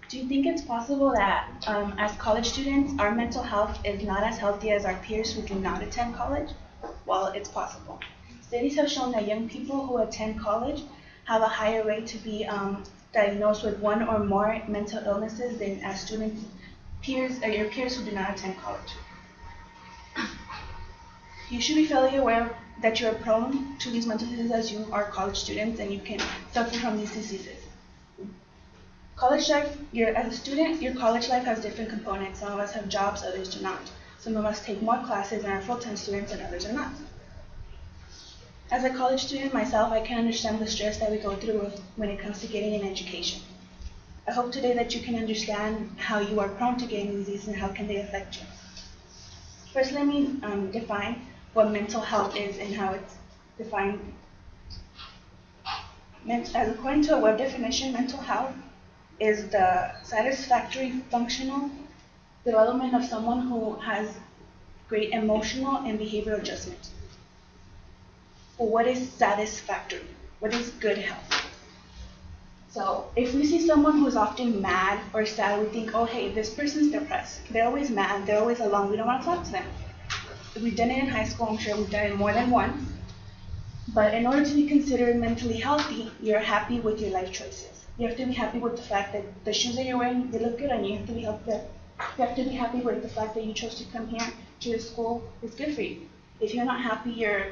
Do you think it's possible that as college students, our mental health is not as healthy as our peers who do not attend college? Well, it's possible. Studies have shown that young people who attend college have a higher rate to be diagnosed with one or more mental illnesses than as students, peers, or your peers who do not attend college. You should be fairly aware that you are prone to these mental diseases as you are college students and you can suffer from these diseases. College life, as a student, your college life has different components. Some of us have jobs, others do not. Some of us take more classes and are full-time students and others are not. As a college student myself, I can understand the stress that we go through when it comes to getting an education. I hope today that you can understand how you are prone to getting diseases and how can they affect you. First, let me define what mental health is and how it's defined. As according to a web definition, mental health is the satisfactory functional development of someone who has great emotional and behavioral adjustment. Well, what is satisfactory? What is good health? So if we see someone who's often mad or sad, we think, oh, hey, this person's depressed. They're always mad, they're always alone, we don't want to talk to them. We've done it in high school, I'm sure we've done it more than once. But in order to be considered mentally healthy, you're happy with your life choices. You have to be happy with the fact that the shoes that you're wearing, they look good on you. You have to be happy with the fact that you chose to come here to the school. It's good for you. If you're not happy, you're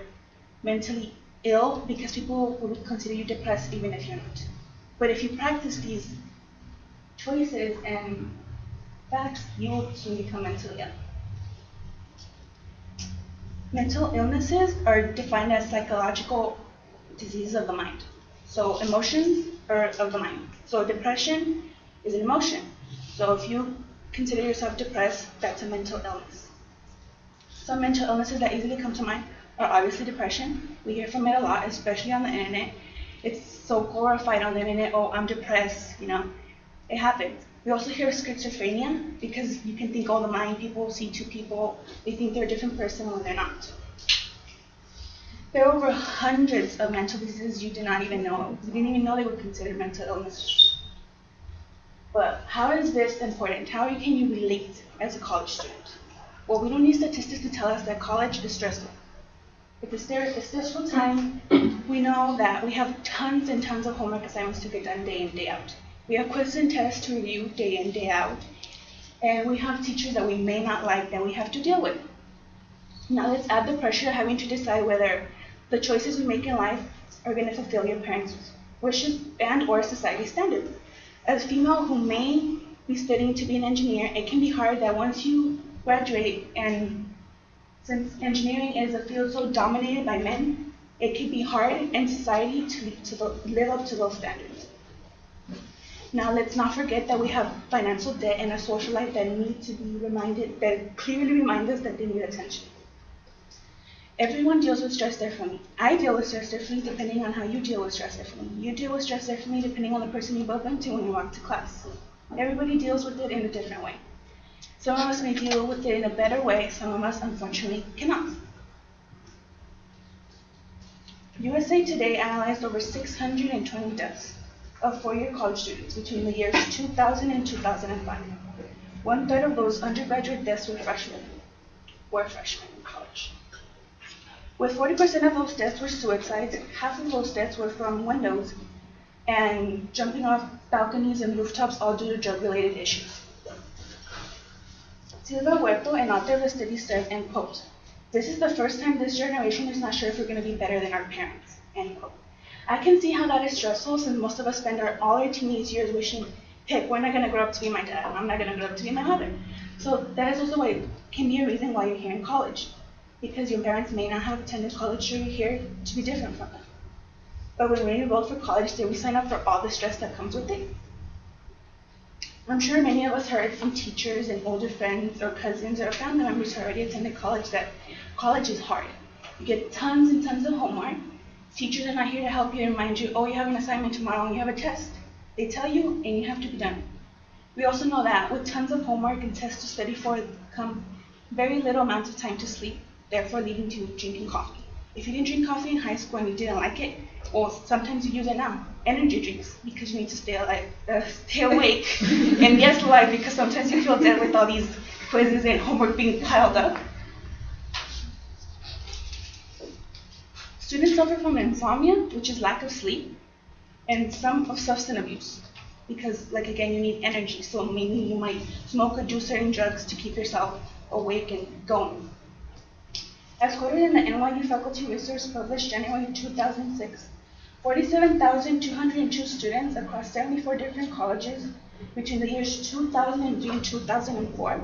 mentally ill because people will consider you depressed even if you're not. But if you practice these choices and facts, you will soon become mentally ill. Mental illnesses are defined as psychological diseases of the mind. So emotions are of the mind. So depression is an emotion. So if you consider yourself depressed, that's a mental illness. Some mental illnesses that easily come to mind are obviously depression. We hear from it a lot, especially on the internet. It's so glorified on the internet, oh, I'm depressed, it happens. We also hear schizophrenia because you can think all the mind, people see two people, they think they're a different person when they're not. There are over hundreds of mental diseases you did not even know. You didn't even know they were considered mental illnesses. But how is this important? How can you relate as a college student? Well, we don't need statistics to tell us that college is stressful. It's a stressful time. We know that we have tons and tons of homework assignments to get done day in, day out. We have quizzes and tests to review day in, day out. And we have teachers that we may not like that we have to deal with. Now let's add the pressure of having to decide whether the choices we make in life are going to fulfill your parents' wishes and or society standards. As a female who may be studying to be an engineer, it can be hard that once you graduate, and since engineering is a field so dominated by men, it can be hard in society to live up to those standards. Now let's not forget that we have financial debt and a social life that need to be reminded, that clearly remind us that they need attention. Everyone deals with stress differently. I deal with stress differently depending on how you deal with stress differently. You deal with stress differently depending on the person you bump into when you walk to class. Everybody deals with it in a different way. Some of us may deal with it in a better way, some of us unfortunately cannot. USA Today analyzed over 620 deaths of four-year college students between the years 2000 and 2005. 1/3 of those undergraduate deaths were freshmen in college. With 40% of those deaths were suicides, half of those deaths were from windows and jumping off balconies and rooftops, all due to drug-related issues. Silva Huerto, an author of the study, says, end quote, "This is the first time this generation is not sure if we're going to be better than our parents," end quote. I can see how that is stressful since most of us spend all our teenage years wishing, heck, when am I going to grow up to be my dad? I'm not going to grow up to be my mother. So that is also why it can be a reason why you're here in college. Because your parents may not have attended college, so you're here to be different from them. But when we enroll for college, did we sign up for all the stress that comes with it? I'm sure many of us heard from teachers and older friends or cousins or family members who already attended college that college is hard. You get tons and tons of homework. Teachers are not here to help you and remind you, oh, you have an assignment tomorrow and you have a test. They tell you and you have to be done. We also know that with tons of homework and tests to study for, come very little amounts of time to sleep, therefore leading to drinking coffee. If you didn't drink coffee in high school and you didn't like it, Well, sometimes you use it now. Energy drinks, because you need to stay awake. And yes, life, because sometimes you feel dead with all these quizzes and homework being piled up. Students suffer from insomnia, which is lack of sleep, and some of substance abuse, because, like, again, you need energy. So maybe you might smoke or do certain drugs to keep yourself awake and going. As quoted in the NYU Faculty Resource published January 2006, 47,202 students across 74 different colleges between the years 2003 and 2004.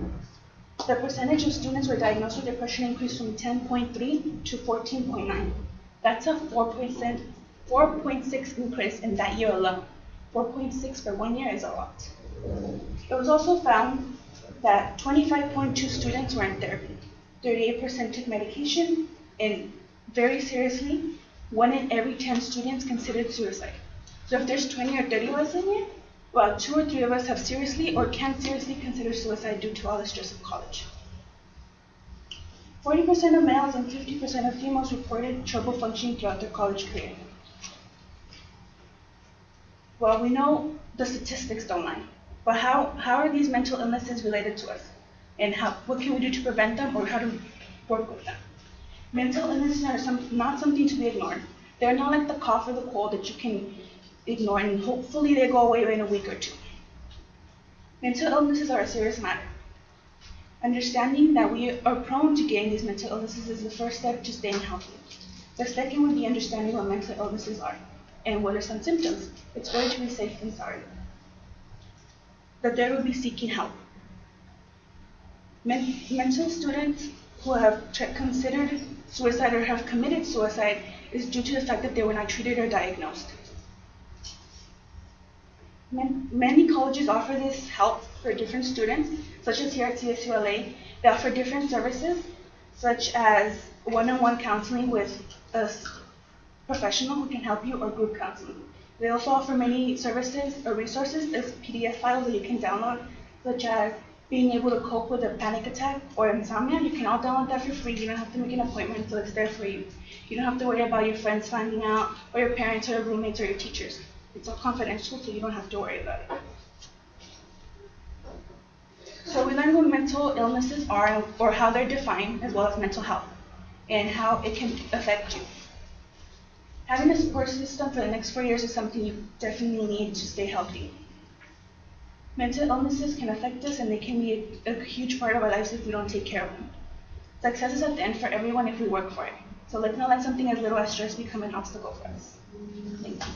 The percentage of students who were diagnosed with depression increased from 10.3 to 14.9. That's a 4.6 increase in that year alone. 4.6 for 1 year is a lot. It was also found that 25.2 students were in therapy. 38% took medication, and very seriously, 1 in every 10 students considered suicide. So if there's 20 or 30 of us in here, about 2 or 3 of us have seriously or can seriously consider suicide due to all the stress of college. 40% of males and 50% of females reported trouble functioning throughout their college career. Well, we know the statistics don't lie, but how are these mental illnesses related to us? And what can we do to prevent them, or how do we work with them? Mental illnesses are not something to be ignored. They're not like the cough or the cold that you can ignore and hopefully they go away in a week or 2. Mental illnesses are a serious matter. Understanding that we are prone to getting these mental illnesses is the first step to staying healthy. The second would be understanding what mental illnesses are and what are some symptoms. It's better to be safe than sorry. The third would be seeking help. Mental students who have considered suicide or have committed suicide is due to the fact that they were not treated or diagnosed. Many colleges offer this help for different students, such as here at CSULA. They offer different services, such as one-on-one counseling with a professional who can help you, or group counseling. They also offer many services or resources as PDF files that you can download, such as being able to cope with a panic attack or insomnia. You can all download that for free. You don't have to make an appointment, so it's there for you. You don't have to worry about your friends finding out, or your parents, or your roommates, or your teachers. It's all confidential, so you don't have to worry about it. So we learned what mental illnesses are, or how they're defined, as well as mental health, and how it can affect you. Having a support system for the next 4 years is something you definitely need to stay healthy. Mental illnesses can affect us, and they can be a huge part of our lives if we don't take care of them. Success is at the end for everyone if we work for it. So let's not let something as little as stress become an obstacle for us. Thank you.